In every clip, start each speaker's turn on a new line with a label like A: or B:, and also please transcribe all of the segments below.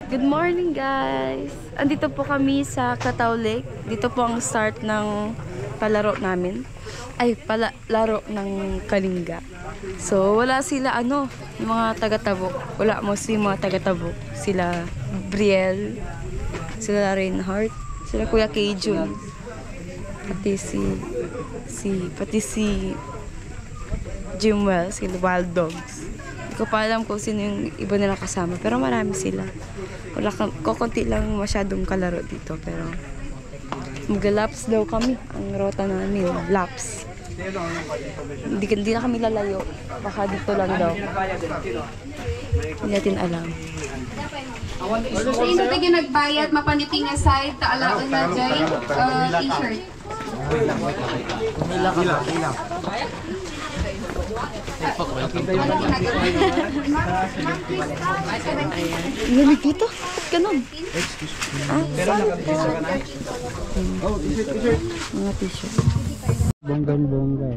A: Good morning guys! Andito po kami sa Cataw Lake. Dito po ang start ng palaro namin. Ay, palaro ng Kalinga. So, wala sila yung mga taga-Tabuk. Wala mostly mga taga-Tabuk. Sila Brielle, sila Reinhardt, sila Kuya Kejun. Pati si Jimwell, sila Wild Dogs. Hindi ko pa alam kung sino yung iba nila kasama, pero marami sila. Kukunti lang masyadong kalaro dito, pero mag-laps daw kami. Ang rota namin, laps. Hindi na kami lalayo. Baka dito lang daw. Hindi natin alam.
B: Sa ino tayo nagbayad, mapaniting aside, taalaon na dyan, t-shirt.
A: Lamig dito? Ba't ganun? Mga t-shirt.
C: Bonggang-bongga.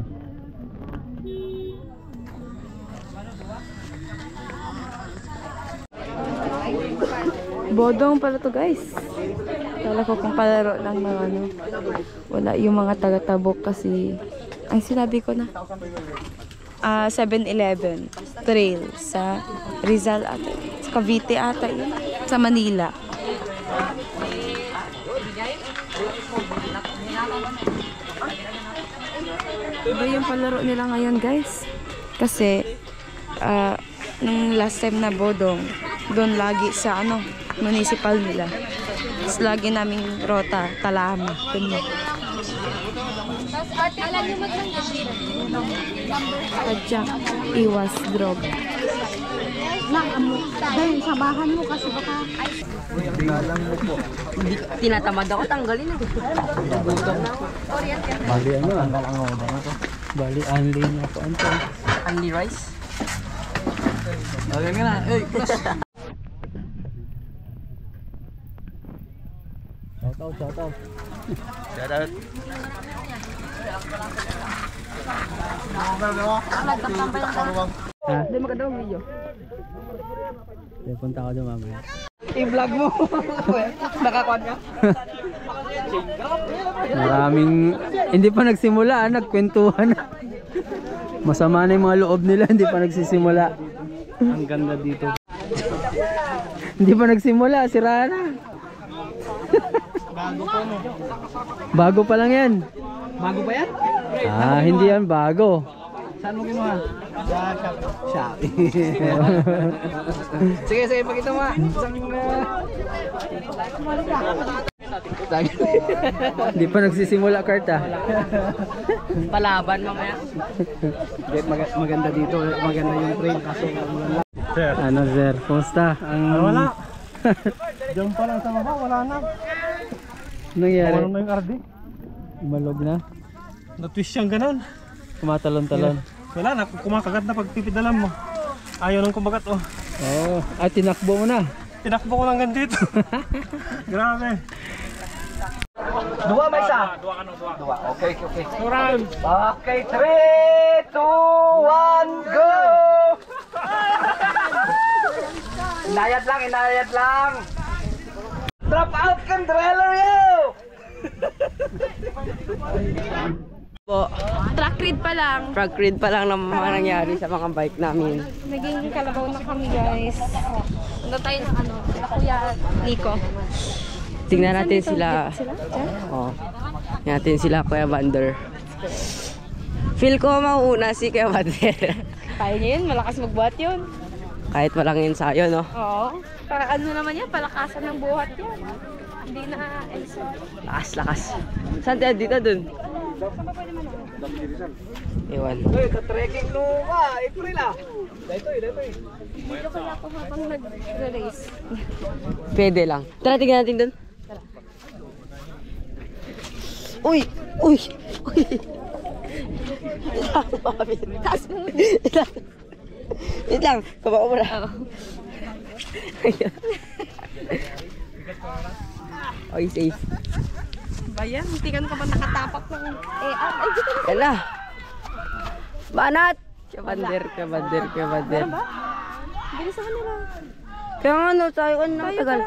A: Bodong pala to guys. Kala ko kung palaro lang ng wala yung mga taga-Tabuk kasi ang sinabi ko na 7-Eleven trail sa Rizal ata, sa Cavite ata yun, sa Manila. Iba yung palaro nila ngayon guys kasi nung last time na bodong doon lagi sa municipal nila. Tapos lagi naming rota, Talama. Padyak, iwas, drog.
B: Dahil sabahan mo kasi baka... Tinatamad ako, tanggalin na.
C: Bali tanggal ang oda na to. Bali only niya po anto.
D: Only rice? Okay na. Hey, plus.
C: Shout out.
D: Shout out.
C: Ha?
A: Hindi magandang video.
C: Punta ako doon mamaya.
D: I-vlog mo. Nakakuan ka?
C: Maraming hindi pa nagsimula, nagkwentuhan na. Masama na yung mga loob nila, hindi pa nagsisimula. Ang ganda dito. Hindi pa nagsimula, sira na. Bago pa lang yan.
D: Bago ba yan?
C: Hindi yan bago.
D: Saan mo kinuha? Sa Shopee. Sige, pakita mo.
C: Hindi pa nagsisimula, Kurt
D: Palaban mamaya. Maganda dito. Maganda yung train kasi.
C: Sir. Ano sir? Kumusta?
E: Wala. Diyan pa lang sa baba, wala na.
C: Nangyari?
E: Wala na yung RD.
C: Malog na?
E: Na-twist siyang ganun.
C: Kumatalon-talon.
E: Wala na, kumakagat na pag pipidalan mo. Ayaw nang kumagat oh.
C: Oo. Tinakbo mo na.
E: Tinakbo ko lang ganito. Grabe.
D: Dua may isa? Dua. Okay.
E: Turan.
D: Okay, 3, 2, 1, go! Inayat lang. Drop out kan trailer yo!
A: Track read pa lang.
D: Track read pa lang ng mga nangyari sa mga bike namin.
A: Naging kalabaw na kami guys. Ano tayo ng na Kuya Nico.
D: Tingnan natin sila.
A: Diyan?
D: Oh. Tingnan natin sila Kuya Vander. Feel ko mauuna si Kuya Vander.
A: Kaya niya yun, malakas magbuhat yun.
D: Kahit walang ensayo, no?
A: Oo. Para naman yan, palakasan ng buhat yan. Hindi na ensayo.
D: Lakas. Saan tayo dito dun? Ewan. Uy, ka-trekking lupa. April ah. Dito.
A: Video kaya ako habang nag-race.
D: Pwede lang. Tara, tingnan natin dun. Uy.
A: Taas mo.
D: Wait lang. Kabako mo na. Okay, safe.
A: Bayan, hindi ka ba nakatapak ng ay dito na.
D: Yan na. Banat! Kabander.
A: Bilisan ka nila.
D: Kaya nga no, tayo na tagal.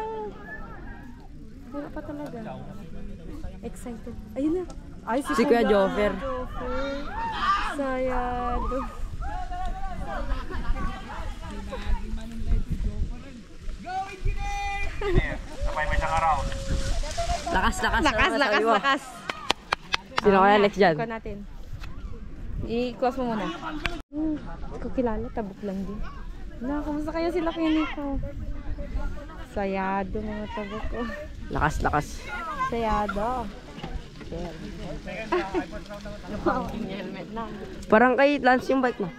A: Wala pa talaga. Excited. Ayun na. Ay,
D: Si Kuya Joffer.
A: Sayado.
D: Lakas.
A: Lakas.
D: Sino kaya next dyan?
A: Ikaw natin. I-close mo muna. Ikaw kilala, tabok lang din. Kamusta kaya sila kay Nico? Sayado mga tabok ko.
D: Lakas.
A: Sayado.
D: Parang kay Lance yung bike mo.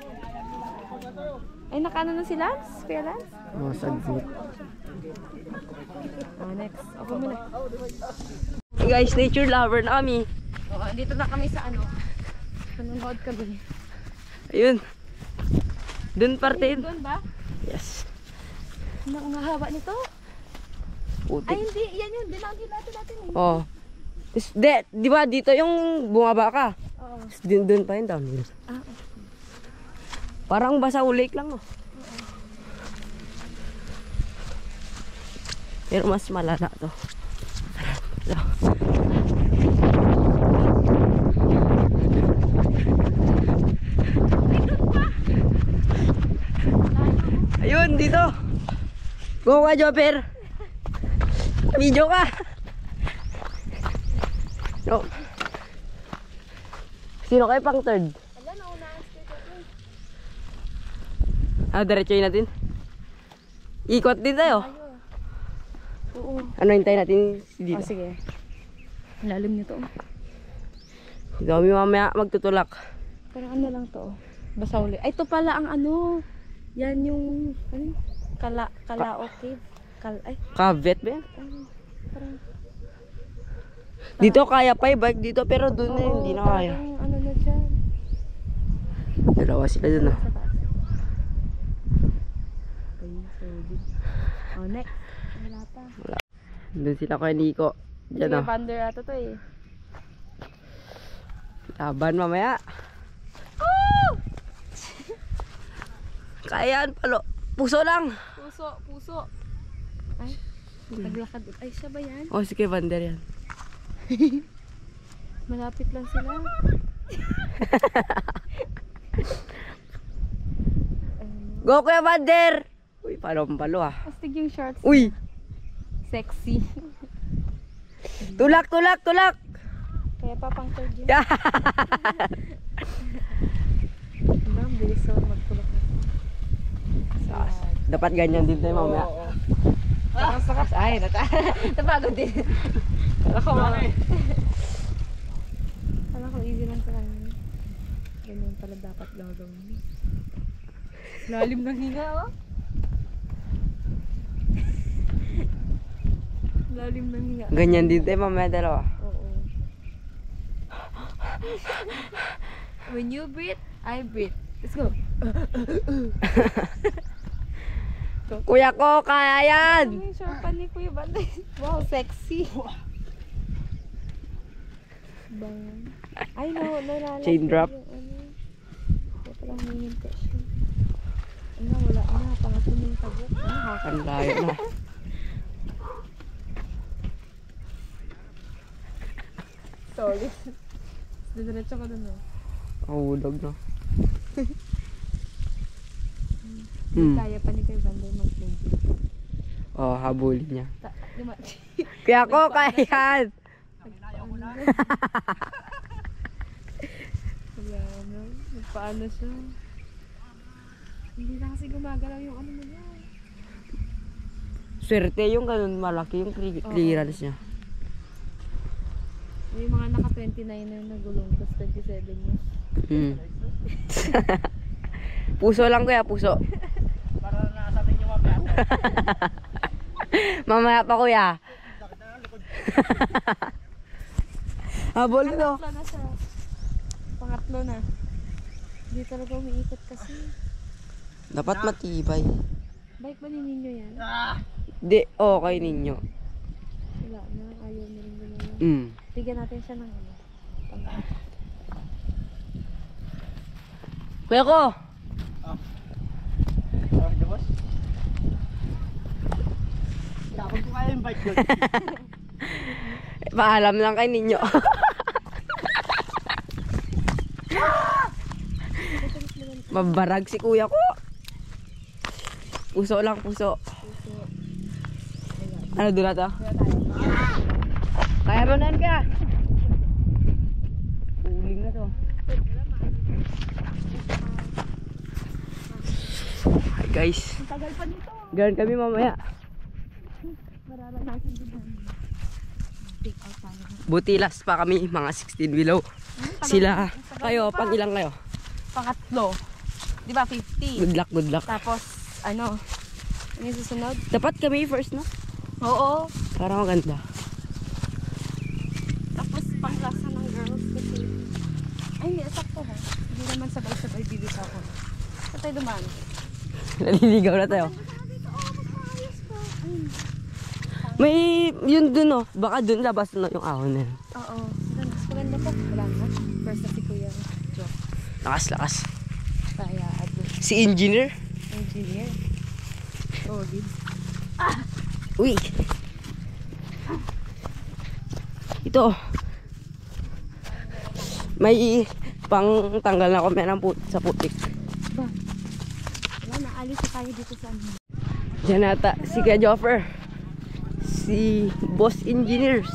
A: Ay, nakaano na si Lance? Kuya Lance?
D: Oh, saglit.
A: Next. Ako muna.
D: Hey guys, nature lover na kami.
A: Dito na kami sa ano. Nanonood kami.
D: Ayun. Dun parte.
A: Doon ba?
D: Yes.
A: Ang haba nito?
D: Puti.
A: Ay, hindi. Yan yun. Dinagi natin eh.
D: Oh. Di ba dito yung bumaba ka?
A: Oo.
D: Dun pa yun downhill. Parang basa lake lang, no? Pero mas malala to. Ito. Ayun, dito. Go ka, Jopper. Video ka. No. Sino kayo pang third? Diretso yun natin. Ikot din tayo.
A: Oo.
D: Ano hintayin natin dito?
A: Sige. Lalim nito.
D: Dito kami mamaya magtutulak.
A: Parang ano lang to. Basauli. Ay, ito pala ang ano. Yan yung ano? Kalao cave.
D: Cavet ba yan?
A: Parang
D: Dito kaya pa yung bike dito pero doon na hindi na kaya.
A: parang ano na dyan.
D: Dalawa sila doon, ah.
A: Sa taas. Okay, solid. Next. Wala pa.
D: Doon sila kay Nico. Diyan,
A: Sige,
D: ah.
A: Vander ata to eh.
D: Laban mamaya. Kayaan palo. Puso lang.
A: Puso. Ay, naglakad. Ay, siya ba yan?
D: Oh, sige, Vander yan.
A: Malapit lang sila.
D: Go, Kuya Vander! Uy, palo ah.
A: Astig yung shorts.
D: Uy!
A: Sexy.
D: Tulak!
A: Kaya pa pang third yun. Ang bilis so magtulak.
D: Dapat ganyan din tayo mamaya.
A: Sakas. Ay, napagod din. Kala ko easy lang pala. Ganyan pala dapat gagawin. Lalim ng hinga, oh. Lalim ng hinga.
D: Ganyan din tayo mamaya dalawa.
A: Oo. When you breathe, I breathe. Let's go.
D: Kuya ko, kaya yan!
A: Ano yung short pa ni Kuya Banday? Wow, sexy. Bang. Ay, nalalas.
D: Chain drop.
A: Wala palang hihinta siya. Wala na. Pangatlo na yung tabok.
D: Ang layo na.
A: Sorry. Diretso ko dun eh.
D: Mahulog, no?
A: Kaya pa ni Kuya Banday mag-play.
D: Oh, habulin niya.
A: Lima.
D: Kuya ko, kaya yan!
A: Wala na. Nagpaano siya. Hindi na kasi gumagalaw yung ano mo niya.
D: Swerte yung ganun malaki yung clearance niya.
A: May mga naka-29 na yung nagulong. Tapos 27 yun.
D: Puso lang kuya, puso.
E: Para nasabi niyo mamaya.
D: Mamaya pa kuya. Habol no.
A: Pangatlo na siya. Pangatlo na. Hindi talaga umiikot kasi.
D: Dapat matibay.
A: Bike ba ni Ninyo yan?
D: Di, okay ninyo.
A: Wala na. Ayaw na rin gano'n. Bigyan natin siya ng ano.
D: Kuya ko!
E: Dapat ko kaya yung bike ko.
D: Paalam lang kay ninyo. Mabarag si kuya ko. Puso lang, puso. Ano doon na to? Kaya mo nan ka. Uling na to. Hi guys. Ganoon kami mamaya. Butilas pa kami, mga 16 below. Sila, kayo, pang ilang kayo?
A: Pangatlo. Di ba 50?
D: Good luck, good luck.
A: Tapos, ano yung susunod?
D: Dapat kami first, no?
A: Oo.
D: Parang maganda.
A: Tapos, pangklasa ng girls kasi. Ay, hindi. Sakto ha. Hindi naman sabay-sabay bibig ako. Saan tayo dumaan?
D: Naliligaw na tayo. May, yun dun, oh. Baka dun labas na yung ahon na yun.
A: Oo. Mas maganda po. Wala na. First na si Kuya Jo.
D: Lakas, lakas.
A: Kaya,
D: Si engineer.
A: engineer. Oh, good.
D: Uy. Ito. May pang tanggal na kami ng sa putik.
A: Wala na. Alis na tayo dito sa ano.
D: Diyan nata si Kuya Joffer. Si Boss Engineers.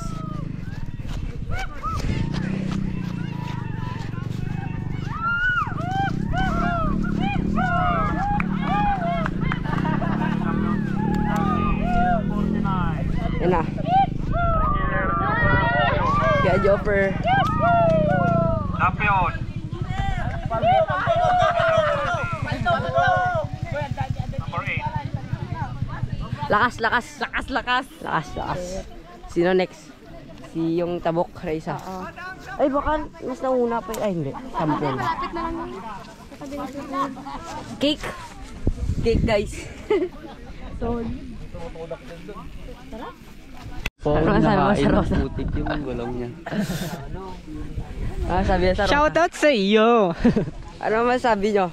D: Yan na. Kuya Joffer.
E: Champion! Number 8.
D: Lakas, lakas. Lakas, lakas. Lakas, lakas. Sino next? Si yung Tabok, Raisa. Ay, baka mas nauna pa. Ay, hindi. Champion.
A: Malapit na lang yun.
D: Cake. Cake, guys. Ano masabi mo sa Rosa?
C: Putik yung gulong niya.
D: Ano sabi niya sa Rosa?
C: Shoutout sa iyo!
D: Ano masabi niyo?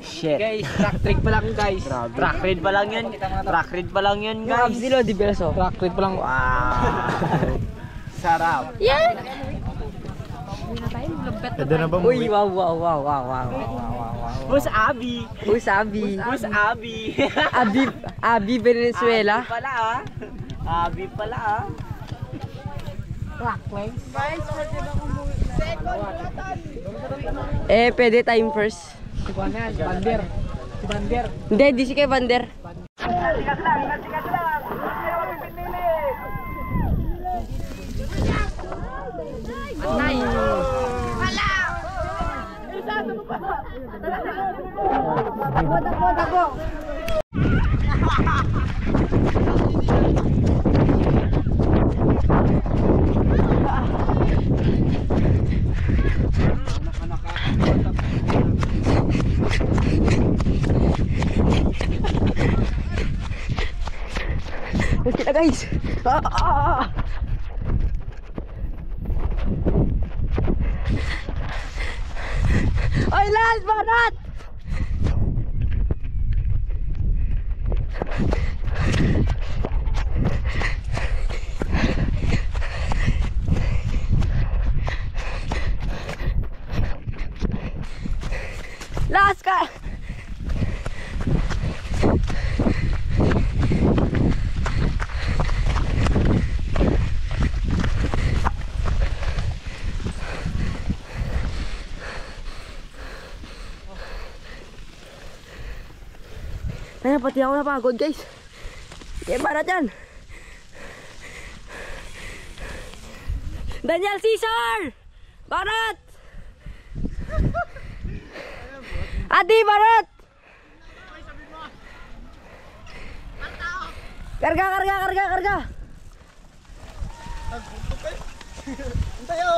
C: Shit. Guys, track trade pa lang guys. Track trade pa lang yan. Track trade pa lang yan
D: Yung abs nila, di beso.
C: Track trade pa lang. Wow! Sarap.
E: Pwede na ba
D: Uy, wow, wow, wow, wow, wow.
C: Who's Abby?
D: Who's Abby?
C: Who's Abby?
D: Abby Venezuela.
C: Abby pala ah. Abby pala ah.
D: Pwede time first.
C: Si Bander. Si Bander.
D: Hindi, di si kay Vander. Let's get guys. Oy, last banat! Last ka! Ay, pati ako napagod guys. Kaya para dyan. Daniel Caesar! Barat! Adi Barat! Karga, karga, karga, karga!
E: Tayo!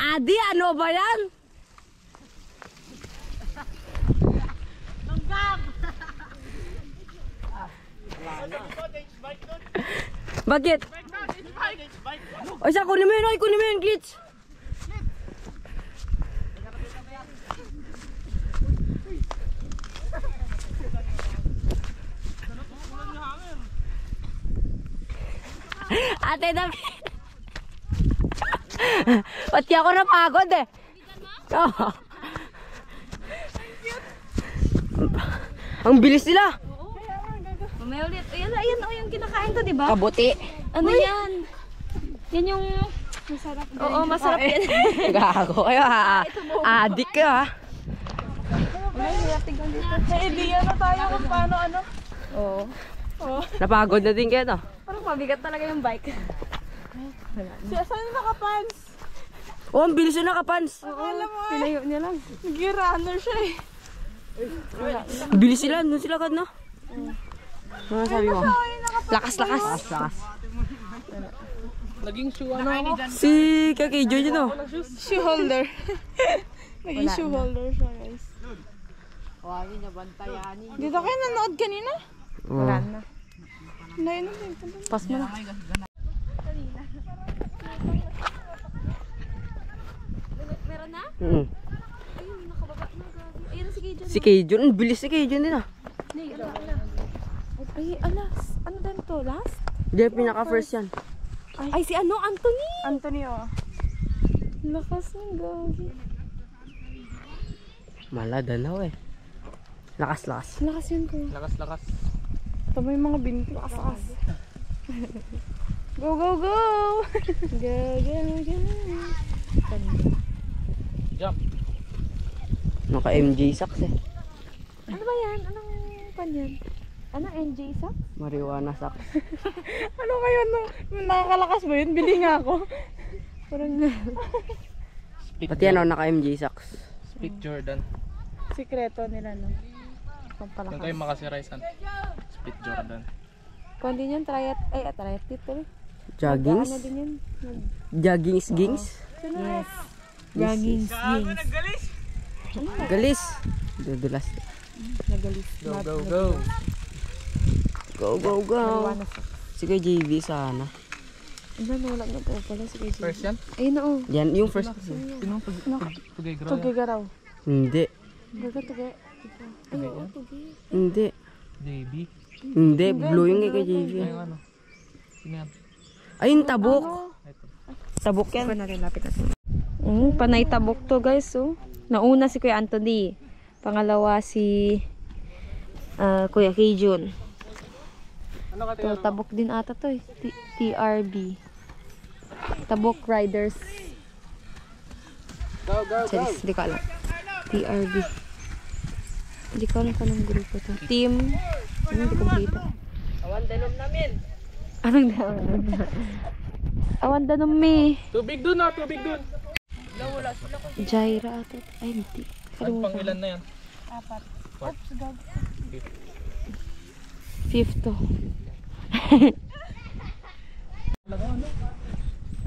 D: Adi, ano ba yan? Bakit? O siya, kunin mo yun, kunin mo yun, glitch. Ate David. Pati ako napagod eh. Oo. Ang bilis nila.
A: Mamaya ulit. Ayan, ayan, oh, yung kinakain to, di ba?
D: Kabuti.
A: Ano yan? Yan yung... Masarap. Oo, masarap yan.
D: Gago kayo ha. Adik kayo ha.
A: May idea na tayo kung paano ano. Oo.
D: Napagod na din kayo no?
A: Parang mabigat talaga yung bike. Siya, saan yung nakapans?
D: Oh, ang bilis na nakapans.
A: Alam mo eh. Pinayo niya lang. Nag-runner siya eh.
D: Bilis sila, doon sila agad no? Ano sabi mo? Lakas, lakas.
E: Naging shoe ano ako?
D: Si Kakijo yun no?
A: Shoe holder. Naging shoe holder siya guys. Dito kayo nanood kanina?
D: Wala
A: na. Layo na din. Pas mo na. Meron na?
D: Mm.
A: Ayun, nakababa na. Ayun na si Gideon.
D: Si Kajon, ang bilis si Kajon din ah.
A: Ay, alas. Ano din to? Last?
D: Hindi, pinaka-first yan.
A: Ay, si ano? Anthony! Anthony, oh. Lakas ng gagi.
D: Maladanaw eh. Lakas, lakas.
A: Lakas yun ko.
E: Lakas.
A: Tama yung mga binti. Lakas. Go, go, go! Go, go, go.
E: Jump.
D: Naka-MJ socks eh.
A: Ano ba yan? Anong pan yan? Anong NJ sa?
D: Marijuana socks.
A: Ano kayo no? Nakakalakas ba yun? Bili nga ako. Parang
D: Pati ano, naka-MJ socks.
E: Speed Jordan.
A: sikreto nila no.
E: Doon
A: Pampalakas.
E: kayo makasiraysan. Speed Jordan.
A: Kung di yun, triat dito.
D: Joggings?
A: Ano din yun?
D: Joggings gings?
A: Yes. Joggings, gings.
D: Galis. Dudulas.
A: Nagalis.
E: Go, go, go.
D: Go, go, go. Sige, JV sana.
A: Ano, wala na po pala. Sige, sige.
E: First yan?
A: Ayun na oh.
D: Yan, yung first.
E: Sino ang pag-graw?
A: Tugigaraw.
D: Hindi.
A: Gaga, tugi. Ay, oo, tugi.
D: Hindi.
E: JB.
D: Hindi, blue yung kay JV.
E: Ayun ano. Sino yan?
D: Ayun, tabok.
E: Ito.
D: Tabok yan.
A: Panay tabok to guys. Oh. Nauna si Kuya Anthony. Pangalawa si Kuya Kijun.
E: Ano ka
A: To, tabok din ata to eh. TRB. Tabok Riders.
E: Go, go, go.
A: Charis, hindi ko alam. TRB. Hindi ko alam kanong grupo to. Team. Hindi ko makita.
D: Awan danom namin.
A: Anong daon? Awan danom me.
E: Tubig dun ah, tubig dun.
A: Jaira ata. Ay, hindi.
E: Ang pang ilan na yan?
A: Fifth to.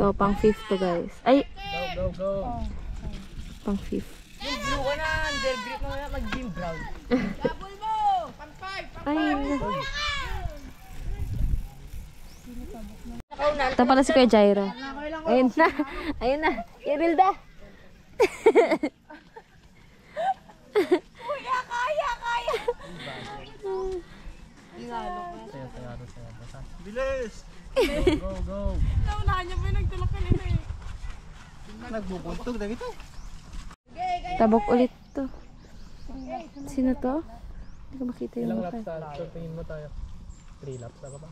A: To, pang fifth to guys. Ay,
E: Go, go, go.
A: pang fifth.
D: Yung blue ka na, under grip mo na mag-gym brown.
A: Ay, ito pala si Kuya Jaira. Ayun na. Ayun na. Irilda.
E: Bilis! Go, go.
A: Naunahan niya pa yung nagtulak kanina eh.
E: Nagbubuntog na ito.
A: Tabok ulit to. Sino to? Hindi ko makita yung
E: Ilang
A: mukha.
E: laps sa tingin mo tayo? 3 laps na ba?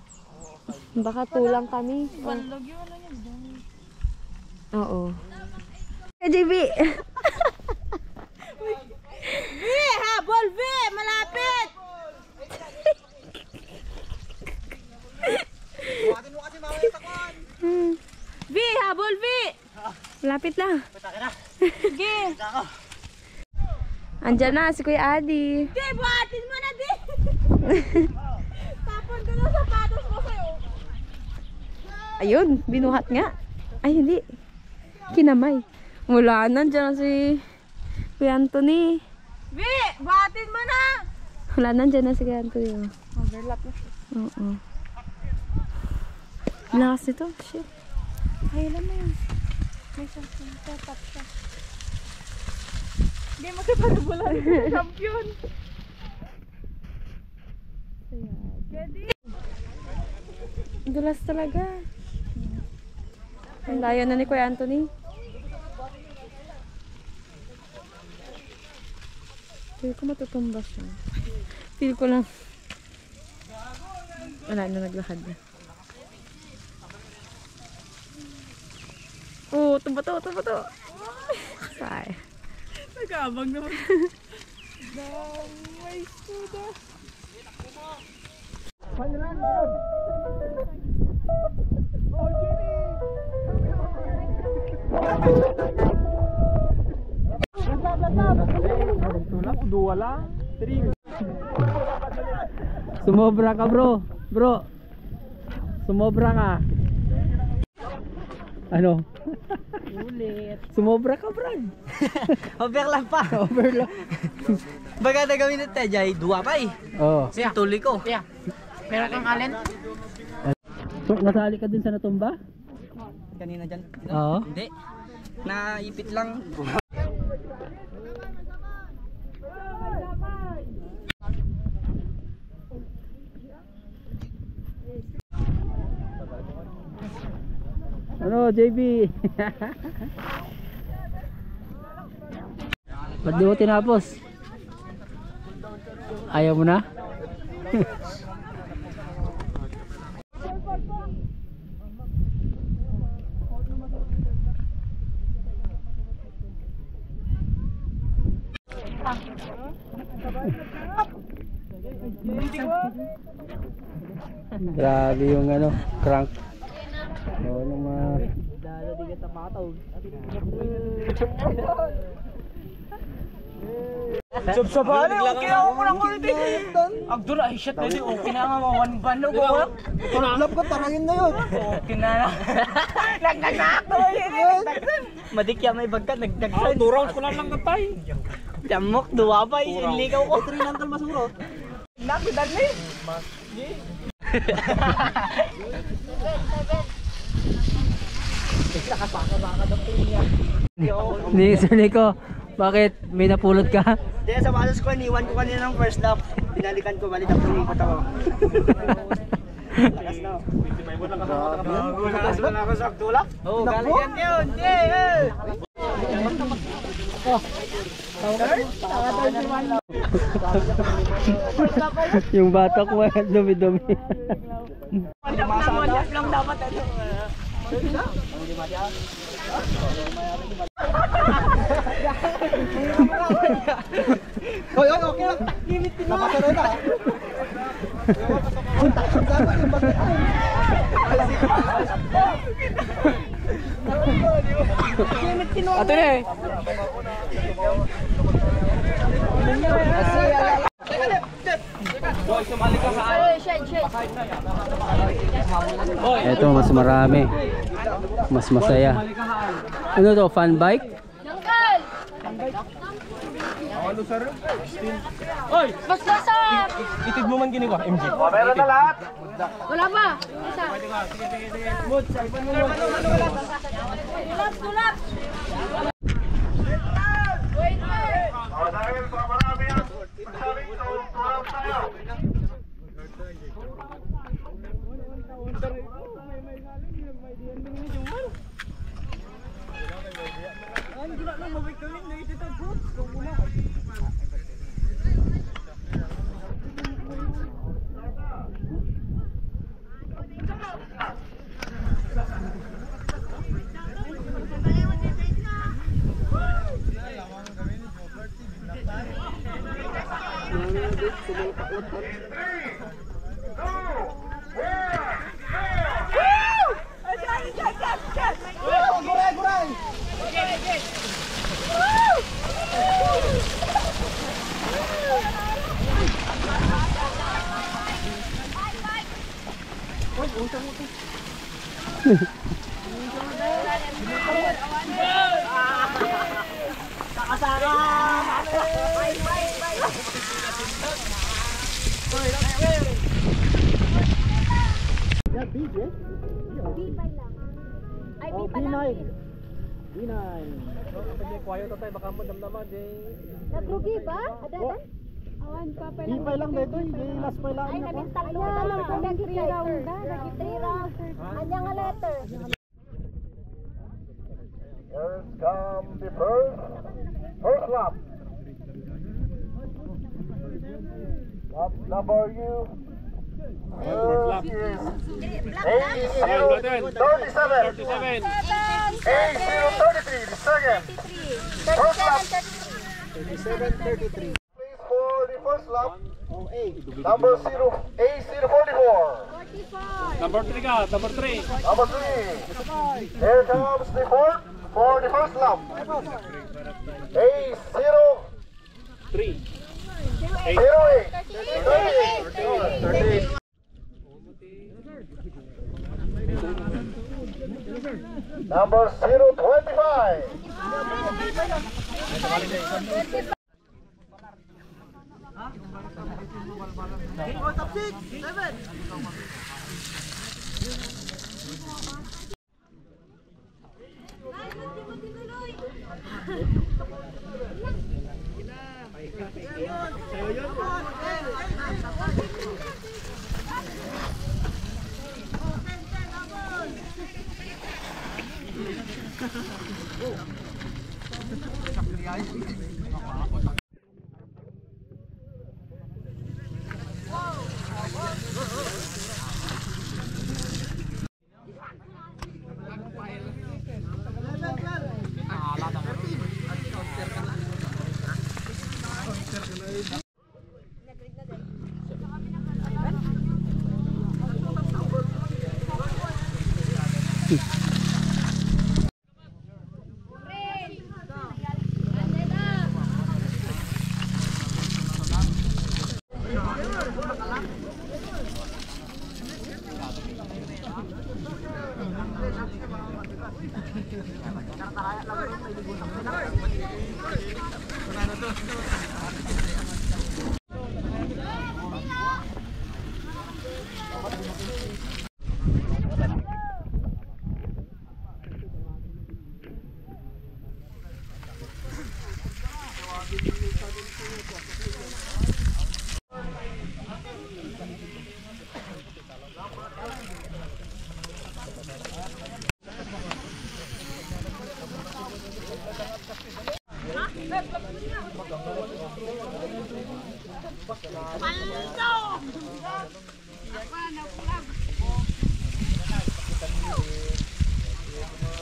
A: Baka tulang kami. Balog yun na yun. Oo. JB! V! Habol! V! Malapit! V! Habol! V! Malapit lang. Sige! Andyan na si Kuya Adi. Di! Buhatin mo na, Di! Tapon ko na sapatos mo sa'yo. Ayun, binuhat nga. Ay, hindi. Kinamay. Wala na, dyan si Kuya Anthony. Vi! Buhatin mo na! Wala na, dyan na si Kuya Anthony. Overlap na siya. Oo. Lakas nito. Shit. Ay, alam mo yun. May something. Top siya. Hindi magkapanubulan. Champion. Dulas talaga. Ang layo na ni Kuya Anthony. Feel ko matutumba siya. Feel ko lang. Wala na, naglakad na. Oh, tumba to. Say. Nag-aabang naman. May suda.
C: Sumobra ka bro. Bro. Sumobra ka. Ano?
D: Ulit.
C: Sumobra ka, Brad.
D: Overlap pa.
C: Overlap.
D: Baga na gawin natin, Jay. Dua pa eh.
C: Oh.
D: Siya. Tuloy ko.
B: Meron kang alin?
C: So, nasali ka din sa natumba?
D: Kanina dyan.
C: Oo.
D: Hindi. Naipit lang.
C: Ano, JB? Ba't di mo tinapos? Ayaw mo na? Grabe yung ano, crank. Oo, nung mga...
D: Sabsabali, okay ako mo lang ulit eh. Agdol, ay shit na din. Okay na nga, one ban na ko.
E: Love ka, tarangin na yun.
D: Okay na na. Nagdagako yun. Madikya may bagka, nagdagsan.
E: 2 rounds ko lang katay.
D: Damok, duwa pa eh. Ligaw ko.
E: 3 lang masuro.
D: Nakudan na eh.
C: Ni Sir Nico, bakit may napulot ka?
D: Di sa malas ko, niwan ko kanina ng first lap. Pinalikan ko, balik ako ikot ako. Lakas na. Lakas na ako sa tulak. Oo, galing yan yun.
C: Yung batok mo, dumi-dumi.
D: Lang dapat ano.
E: Hoy, okay lang. Limit din na. Napasarap na.
D: Ato na eh.
C: Ito, mas marami. Mas masaya. Ano to, fun bike?
B: Basta sa...
E: Itig mo man gini ko, MG.
B: Wala ba? Isa. Tulap!
F: Nagrugi ba? Adadan? Awan pa pa lang.
E: Ipay lang dito, hindi last pay lang.
F: Ay, nabintal ko. Nag-3 round. Nag-3 round. Anya nga letter.
G: Here comes the first lap. Lap number U. A037. A033, the second. First lap. 37:33. Please for the first lap. Number A044.
E: Number 3 ka, number 3.
G: Number 3. Here comes the fourth for the first lap. A038. 38. Number 025.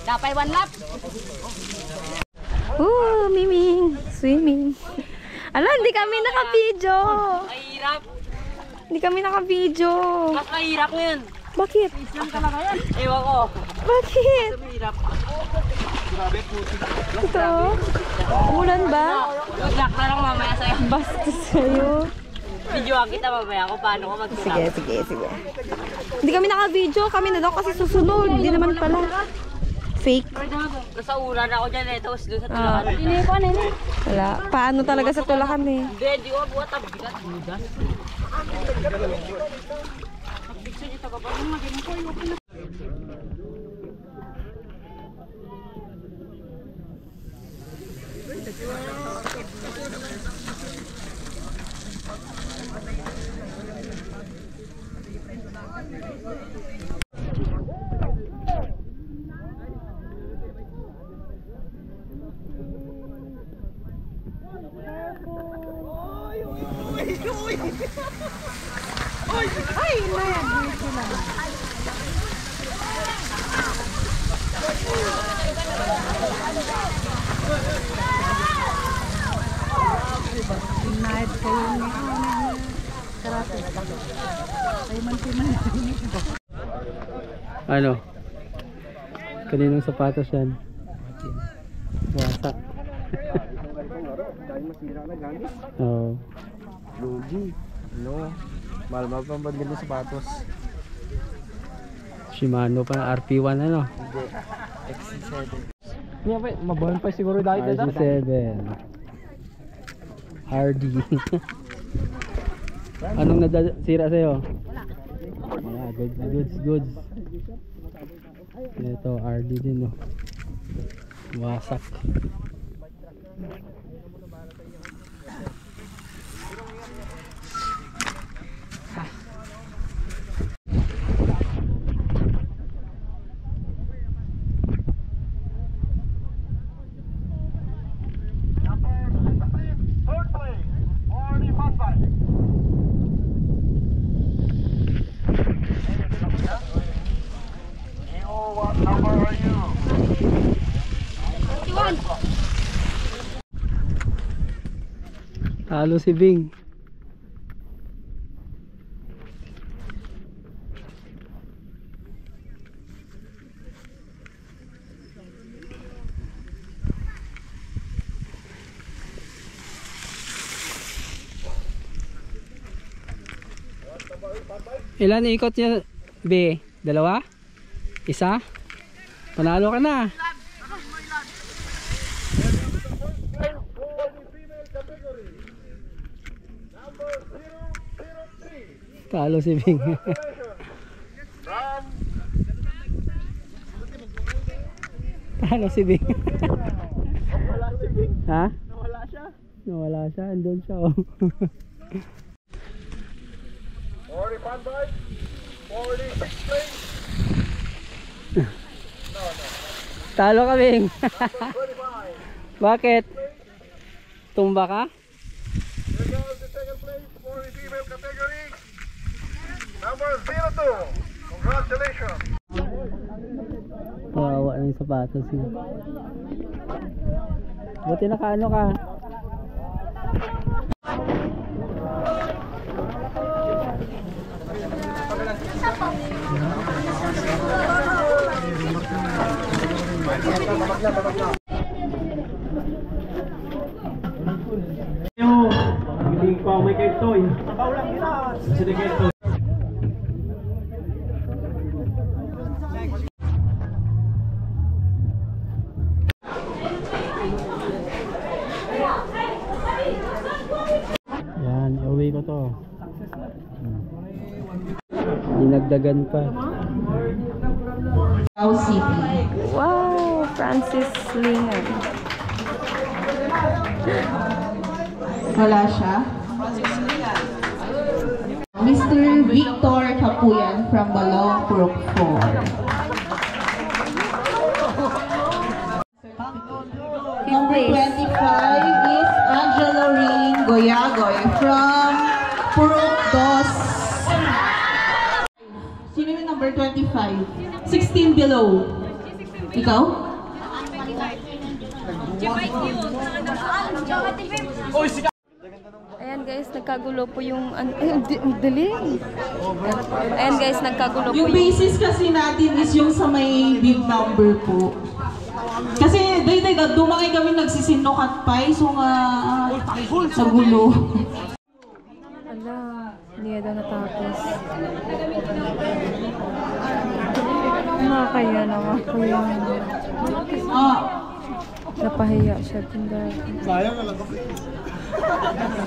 B: Dapat 1 lap.
A: Miming. Swimming. Ala, hindi kami naka-video.
D: Mahirap.
A: Hindi kami naka-video.
D: Mas mahirap ngayon.
A: Bakit?
D: Ewan ko.
A: Bakit?
D: Mahirap.
A: Ito? Umulan ba?
D: Good luck na lang mamaya sa'yo.
A: Basta sa'yo.
D: Videoan kita mamaya kung paano ko mag-stop.
A: Sige. Hindi kami naka-video. Kami na daw kasi susunod. Hindi naman pala. Fake.
D: Sa ulan ako dyan eh. Tapos doon sa tulakan.
A: Wala. Paano talaga sa tulakan eh?
D: Hindi, di ko buhat ang bigat. Bigas. Pag-picture niyo taga ba? Yung magaling ko.
C: Ano? Kaninong sapatos yan? Wasak. Oo.
E: Lugi. No. Mahal pa ba din ng sapatos?
C: Shimano pa na RP1 ano?
E: Hindi. XC7. Hindi pa, mabahan pa siguro dahil
C: RC7. RD. Anong nasira sa'yo? Wala. Goods. Ito, RD din no. Wasak. Talo si Bing. Ilan ikot niya, B? Dalawa? Isa? Panalo ka na. Talo si Bing. Talo si Bing. Ha? Nawala siya. Nawala siya. Andun siya. Oh.
G: 45 bike, 46 place.
C: Talo ka, Bing. Bakit? Tumba ka?
G: Here goes the second place for the female category. Number 02. Congratulations.
C: Kawawa na yung sapatos niya. Buti nakaano ka.
E: Hindi pa may kahit toy. Paulang kita. Sige kahit toy.
C: Yan, iuwi ko to. Dinagdagan pa.
A: Wow, Francis Lingan.
B: Wala siya. Mr. Victor Kapuyan from Balong Brook 4. Number 25 is Angela Ring Goyagoy from Purok Dos. Sino yung number 25? 16 below. Ikaw?
A: Ayan guys, nagkagulo po yung... Ay, ang dilim. Ayan guys, nagkagulo po
B: Yung basis kasi natin is yung sa may big number po. Kasi day dumangay kami nagsisinokat pa so nga sa gulo.
A: Ala, hindi na daw natapos. Nakakaya naman po yun. Napahiya siya din dati.
G: Sayang na lang.
A: Ayan,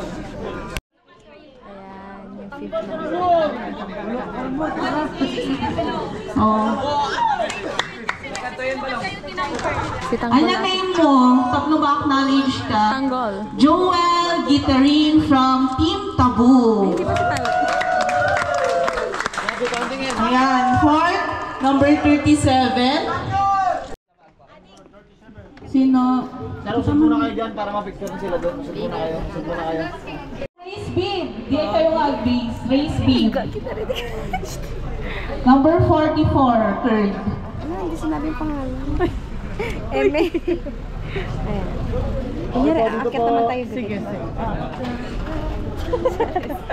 A: yung fifth number. Si Tanggol.
B: Ano name mo? Tatlo ba acknowledge ka?
A: Tanggol.
B: Joel Gitarin from Team Tabu.
A: Hindi ba si Tanggol?
B: Ayan, fourth, number 37. Sino?
E: Narusog muna kayo dyan para ma-picture sila doon. Usog muna kayo. Usog muna kayo.
B: Race beam. Di kayo mag-base. Race beam. Number 44, third.
A: Ano, hindi sinabi yung pangalan. Eme. Ayan. Kunyari, aakyat naman tayo. Sige.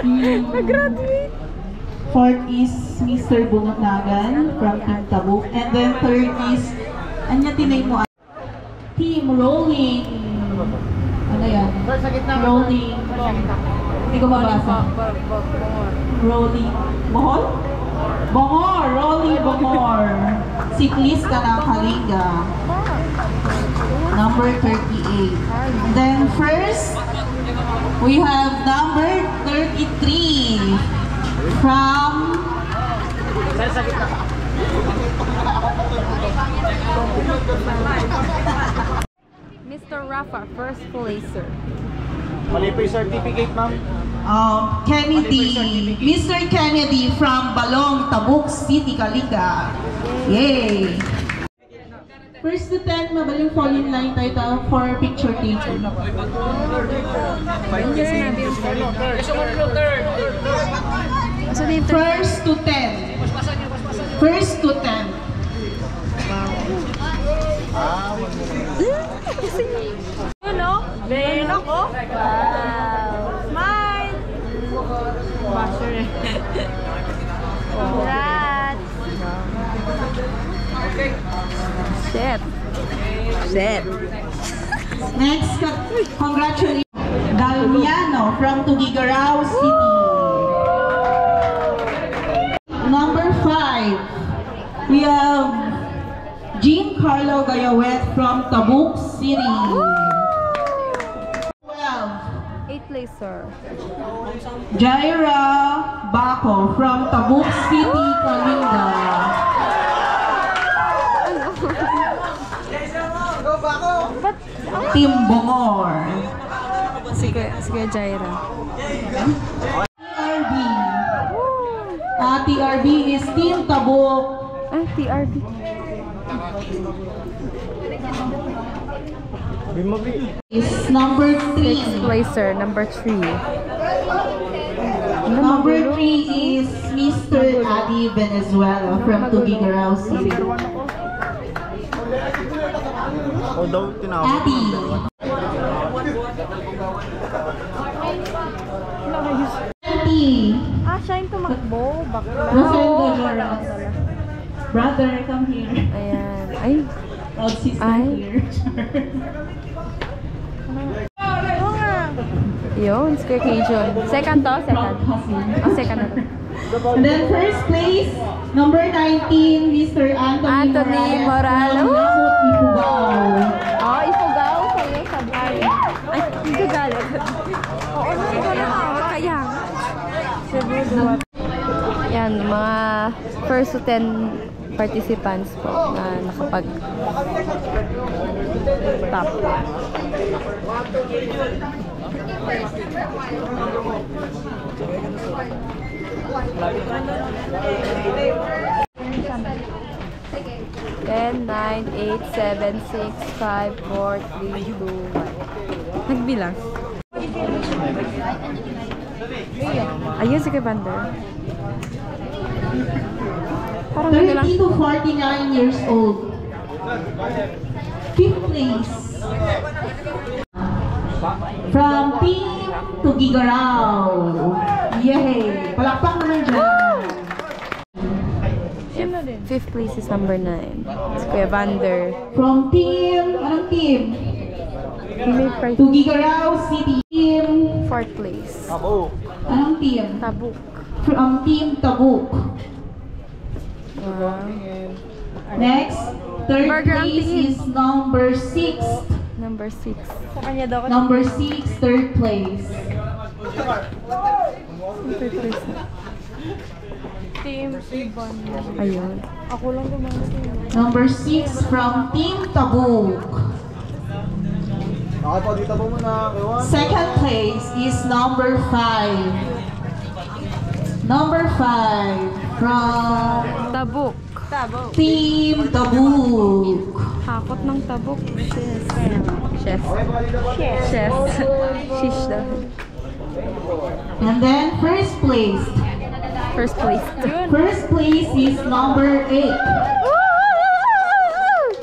A: Nag-graduate.
B: Fourth is Mr. Bunganagan from Team Tabuk. And then third is, anya tinay mo? Team Rolling. Ano yan? Rolling. Hindi ko mabasa. Rolling. Bohol? Bongor! Rolling Bongor. Cyclist ka na Kalinga. Number 38. And then first, we have number 33 from
A: Mr. Rafa, first placer.
E: Mali pa yung certificate, ma'am.
B: Kennedy. Mr. Kennedy from Balong, Tabuk City, Kalinga. Yay! First to 10, mabaling fall in line tayo for picture taking.
A: Hindi sinabi yung
B: First to 10. First to 10.
A: Ano? Ben ako? Wow. Set. Set.
B: Next, congratulations. Dalmiano from Tuguegarao City. Number 5, we have Jean Carlo Gayawet from Tabuk City. 12,
A: 8 placer.
B: Jaira Baco from Tabuk City, Kalinga. Team Bongor.
A: Sige Jaira.
B: TRB. TRB is Team Tabuk.
A: TRB.
B: Is number 3.
A: 6 placer, number 3.
B: Number 3 is Mr. Adi Venezuela from Tuguegarao City. Adi.
A: Siya yung tumakbo.
B: Brother, come here.
A: Ayan. Ay.
B: Proud sister
A: Ay.
B: here.
A: Yun, Square Cajun. Second to? Second. Second na to.
B: And then first place, number 19, Mr. Anthony Morales.
A: Morales.
B: From Ifugao.
A: Ifugao. Sa'yo, sabi. Ay, hindi galit. Oo, nandito na ako. Kaya. Yan, mga first to 10 participants po na nakapag top. Ten, 9, 8, 7, 6, 5, 4, 3, 2, 1. Nagbilang. Ayun si Kevander. Parang
B: 30 to 49 years old. 5th place. From Team Tuguegarao. Yay! Palakpak naman dyan.
A: 5th place is number 9. Si Kevander.
B: From Team, anong team? Tuguegarao City. Team,
A: 4th place.
B: anong team?
A: Tabuk.
B: From Team Tabuk. Next, third
A: Burger ang
B: place
A: tingin.
B: is number 6.
A: Number 6.
B: Number 6, third place.
A: Third place na. Ayun.
B: Number 6 from Team Tabuk.
E: Nakapagdita po muna, Ewan.
B: Second place is number 5. Number 5 from
A: Tabuk.
B: Team Tabuk.
A: Hakot ng tabuk. Chef. Chef. Shish daw.
B: And then first place.
A: First place.
B: First place is number 8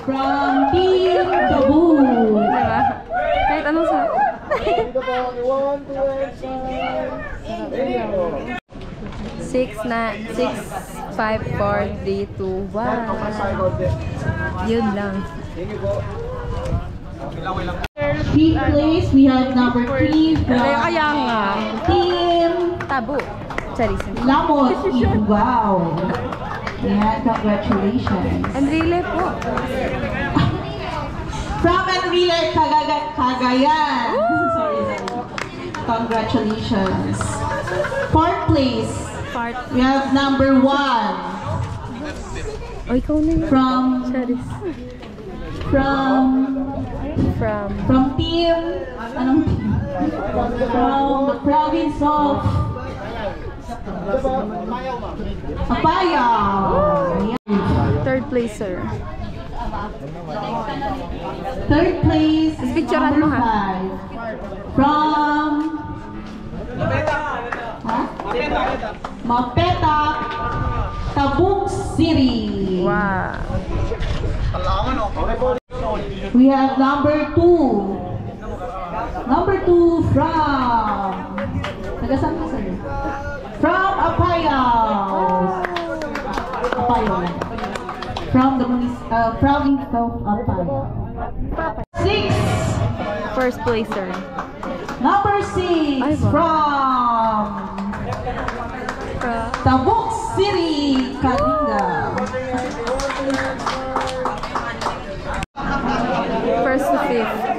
B: from Team Tabuk.
A: Diba? Kahit anong sa...
E: Dito po, Ewan, 2,
A: 6, 5, 4, 3, 2, 1. Yun lang.
B: Fifth place, we have number 3 from
A: Kaya nga.
B: Team
A: Tabu. Charis.
B: Lamot Ifugao. Yan, congratulations.
A: Enrile po.
B: From Enrile Cagayan. Sorry. Congratulations. Fourth place,
A: Part.
B: we have number 1
A: O, ikaw na yun.
B: from
A: Charis.
B: from team, anong team? From the province of Apayao.
A: Third placer.
B: Third place is
A: Picturean mo,
B: number
A: ha?
B: 5 from Mapeta, Tabuk City.
A: Wow.
B: We have number 2. Number 2 from Taga-saan ka sa'yo? From Apayao. Apayao. From the province of Apaya. 6.
A: First placer.
B: Number 6
A: Ay, wow.
B: from Tabuk City, Kalinga.
A: First to fifth.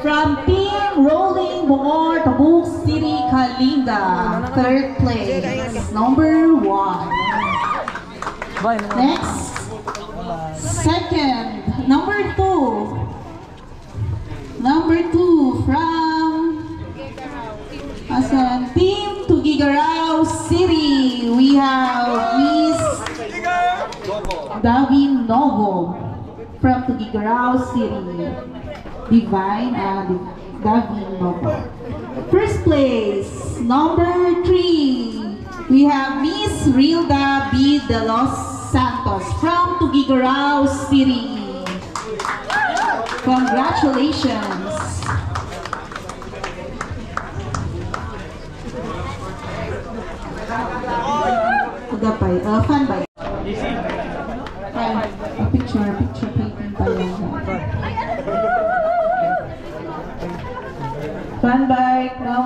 B: From Team Rolling Bongor, Tabuk City, Kalinga. Third place, number 1. Next, second, number 2. Number 2 from Team Tugigaraw City. We have Miss Davin Novo from Tugigaraw City. Divine Davin Novo. First place, number 3. We have Miss Rilda B. De Los Santos from Tugigaraw City. Congratulations. Fun bike. Picture painting pa yan. Fun bike, no?